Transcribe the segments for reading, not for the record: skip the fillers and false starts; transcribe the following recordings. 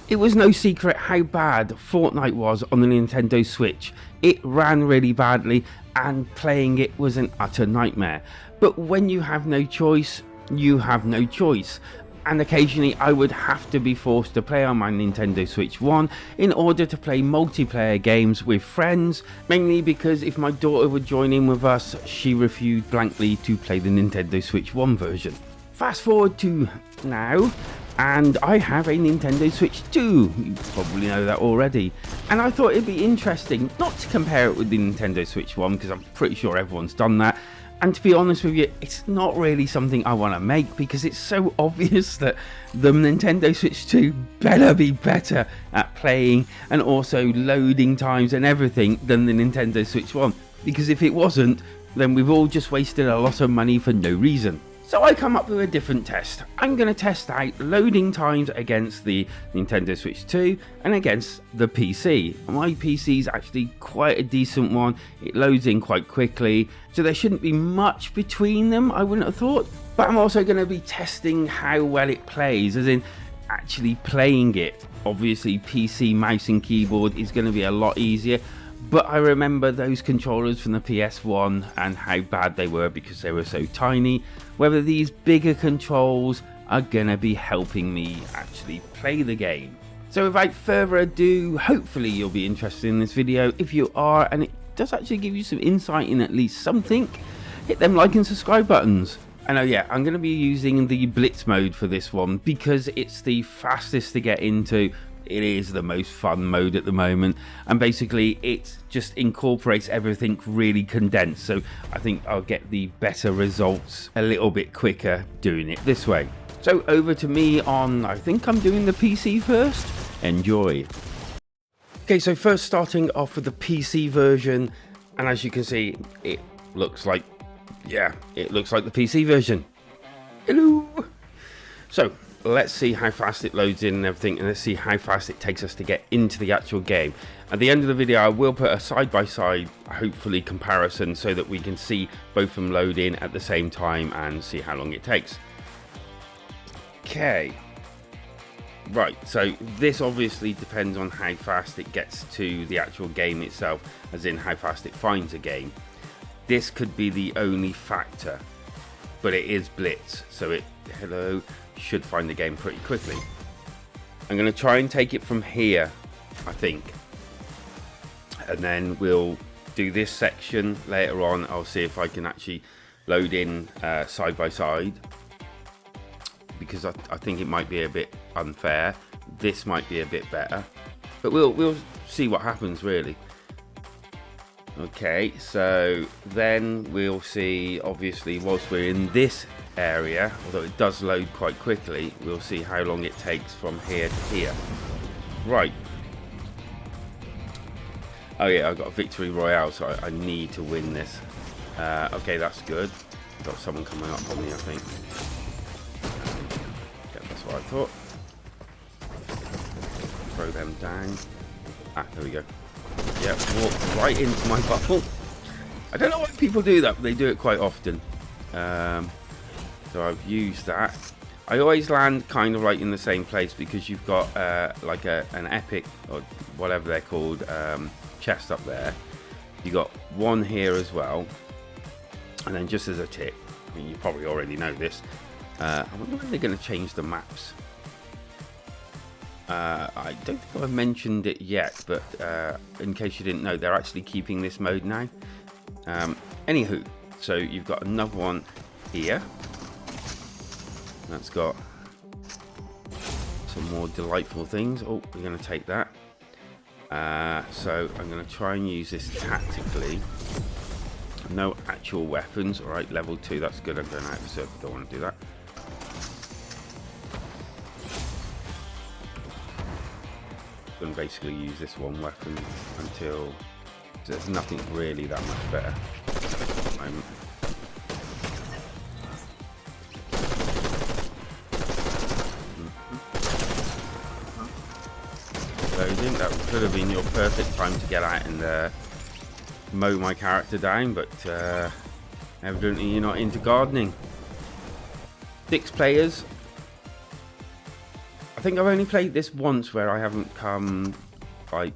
It was no secret how bad Fortnite was on the Nintendo Switch. It ran really badly and playing it was an utter nightmare. But when you have no choice, you have no choice. And occasionally I would have to be forced to play on my Nintendo Switch 1 in order to play multiplayer games with friends, mainly because if my daughter would join in with us, she refused blankly to play the Nintendo Switch 1 version. Fast forward to now, and I have a Nintendo Switch 2, you probably know that already, and I thought it'd be interesting not to compare it with the Nintendo Switch 1 because I'm pretty sure everyone's done that, and to be honest with you, it's not really something I want to make because it's so obvious that the Nintendo Switch 2 better be better at playing and also loading times and everything than the Nintendo Switch 1, because if it wasn't, then we've all just wasted a lot of money for no reason. So I come up with a different test. I'm going to test out loading times against the Nintendo Switch 2 and against the PC. My PC is actually quite a decent one. It loads in quite quickly, so there shouldn't be much between them, I wouldn't have thought. But I'm also going to be testing how well it plays, as in actually playing it. Obviously PC mouse and keyboard is going to be a lot easier. But I remember those controllers from the PS1 and how bad they were because they were so tiny. Whether these bigger controls are gonna be helping me actually play the game. So without further ado, hopefully you'll be interested in this video. If you are, and it does actually give you some insight in at least something, hit them like and subscribe buttons. And oh yeah, I'm going to be using the Blitz mode for this one because it's the fastest to get into. It is the most fun mode at the moment, and basically it just incorporates everything really condensed, so I think I'll get the better results a little bit quicker doing it this way. So over to me on, I think I'm doing the PC first. Enjoy. Okay, so first starting off with the PC version, and as you can see, it looks like, yeah, it looks like the PC version. Hello. So let's see how fast it loads in and everything, and let's see how fast it takes us to get into the actual game. At the end of the video I will put a side-by-side, hopefully, comparison so that we can see both of them load in at the same time and see how long it takes. Okay, right, so this obviously depends on how fast it gets to the actual game itself, as in how fast it finds a game. This could be the only factor, but it is Blitz, so it, hello, should find the game pretty quickly. I'm going to try and take it from here, I think, and then we'll do this section later on. I'll see if I can actually load in side by side, because I think it might be a bit unfair. This might be a bit better, but we'll see what happens really. Okay, so then we'll see, obviously, whilst we're in this area, although it does load quite quickly, we'll see how long it takes from here to here. Right. Oh yeah, I've got a victory royale, so I need to win this. Okay, that's good. Got someone coming up on me, I think. Yeah, that's what I thought. Throw them down. Ah, there we go. Yeah, walk right into my bubble. I don't know why people do that, but they do it quite often. So I've used that. I always land kind of like in the same place because you've got like an epic, or whatever they're called, chest up there. You got one here as well, and then just as a tip, I mean, you probably already know this, I wonder when they're going to change the maps. I don't think I've mentioned it yet, but in case you didn't know, they're actually keeping this mode now. Anywho, so you've got another one here. That's got some more delightful things. Oh, we're going to take that. So I'm going to try and use this tactically. No actual weapons. All right, level 2. That's good. I'm going out of circle. Don't want to do that. And basically use this one weapon until there's nothing really that much better at the moment. Loading. That could have been your perfect time to get out and mow my character down, but evidently you're not into gardening. 6 players. I think I've only played this once where I haven't come like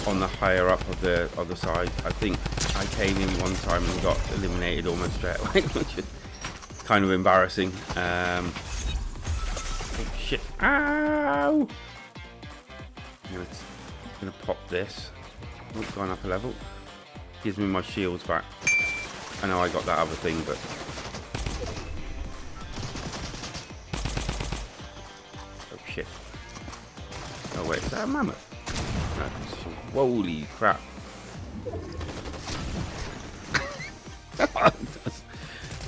on the higher up of the other side. I think I came in one time and got eliminated almost straight away, which is kind of embarrassing. Oh shit! Ow! I'm gonna pop this. Oh, gone up a level. Gives me my shields back. I know I got that other thing, but oh shit! Oh wait, is that a mammoth? No. Holy crap! Does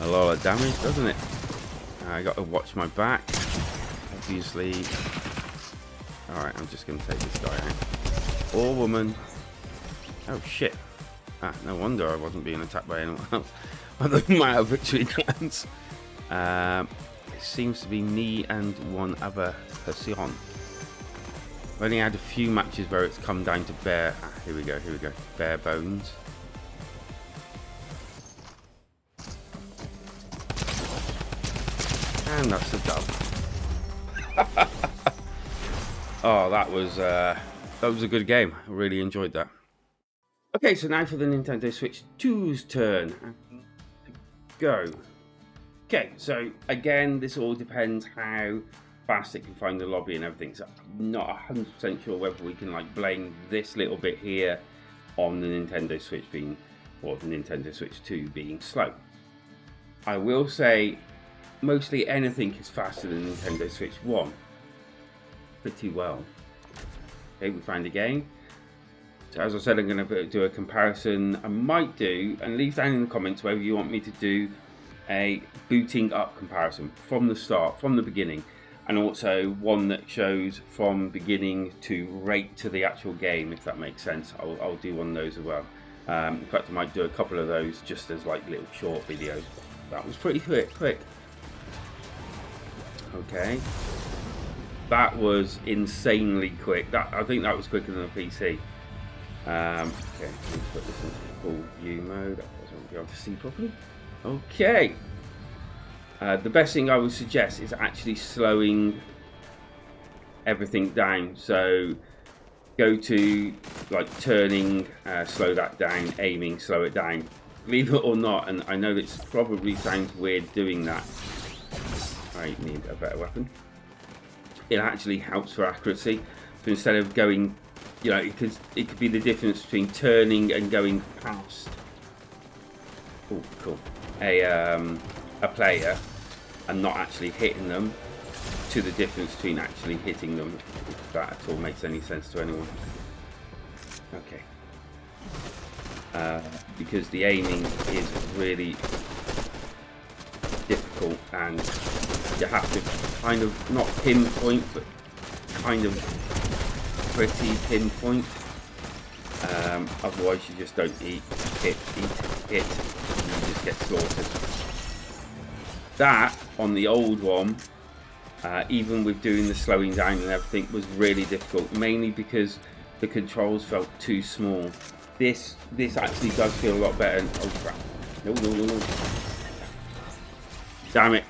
a lot of damage, doesn't it? I got to watch my back, obviously. Alright, I'm just going to take this guy out. Or woman. Oh shit. Ah, no wonder I wasn't being attacked by anyone else. I thought you might have victory clans. It seems to be me and one other person. I've only had a few matches where it's come down to bare... Ah, here we go. Bare bones. And that's a dub. Oh, that was a good game. I really enjoyed that. Okay, so now for the Nintendo Switch 2's turn. Go. Okay, so again, this all depends how fast it can find the lobby and everything. So I'm not 100% sure whether we can like blame this little bit here on the Nintendo Switch being, or the Nintendo Switch 2 being slow. I will say mostly anything is faster than Nintendo Switch 1. Pretty well. Okay, we find a game. So as I said, I'm going to do a comparison. I might do, and leave down in the comments whether you want me to do a booting up comparison from the start, from the beginning, and also one that shows from beginning to right to the actual game, if that makes sense. I'll do one of those as well. In fact, I might do a couple of those just as like little short videos. That was pretty quick. Okay. That was insanely quick. I think that was quicker than a PC. Okay, let's put this into full view mode. I won't be able to see properly. Okay. The best thing I would suggest is actually slowing everything down. So go to like turning, slow that down, aiming, slow it down. Believe it or not, and I know this probably sounds weird doing that. I need a better weapon. It actually helps for accuracy. So instead of going, you know, it could be the difference between turning and going past. Oh, cool. A player and not actually hitting them, to the difference between actually hitting them. If that at all makes any sense to anyone. Okay. Because the aiming is really difficult, and you have to kind of not pinpoint, but kind of pretty pinpoint. Otherwise you just don't hit, and you just get slaughtered. That on the old one, even with doing the slowing down and everything, was really difficult, mainly because the controls felt too small. This actually does feel a lot better. Oh crap. No. Damn it.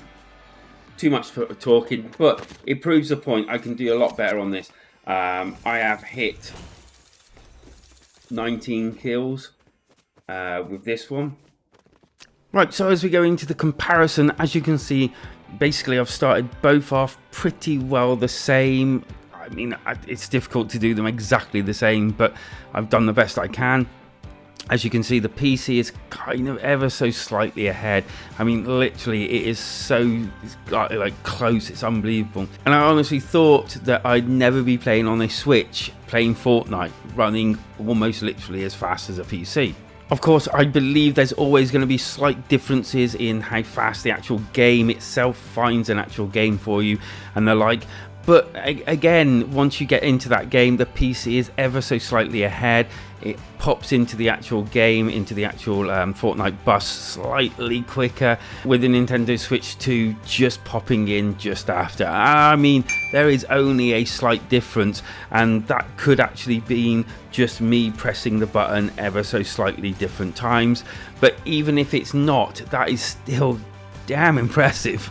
Too much for talking, but it proves the point. I can do a lot better on this. I have hit 19 kills with this one. Right, so as we go into the comparison, as you can see, basically I've started both off pretty well the same. I mean, it's difficult to do them exactly the same, but I've done the best I can. As you can see, the PC is kind of ever so slightly ahead. I mean, literally, it is so like close, it's unbelievable. And I honestly thought that I'd never be playing on a Switch, playing Fortnite, running almost literally as fast as a PC. Of course, I believe there's always going to be slight differences in how fast the actual game itself finds an actual game for you and the like. But again, once you get into that game, the PC is ever so slightly ahead. It pops into the actual game, into the actual Fortnite bus slightly quicker, with the Nintendo Switch 2 just popping in just after. I mean, there is only a slight difference, and that could actually be just me pressing the button ever so slightly different times. But even if it's not, that is still damn impressive.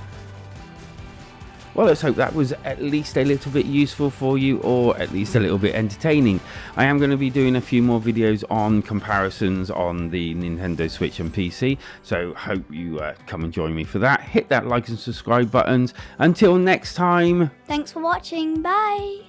Well, let's hope that was at least a little bit useful for you, or at least a little bit entertaining. I am going to be doing a few more videos on comparisons on the Nintendo Switch and PC, so hope you come and join me for that. Hit that like and subscribe buttons. Until next time. Thanks for watching. Bye.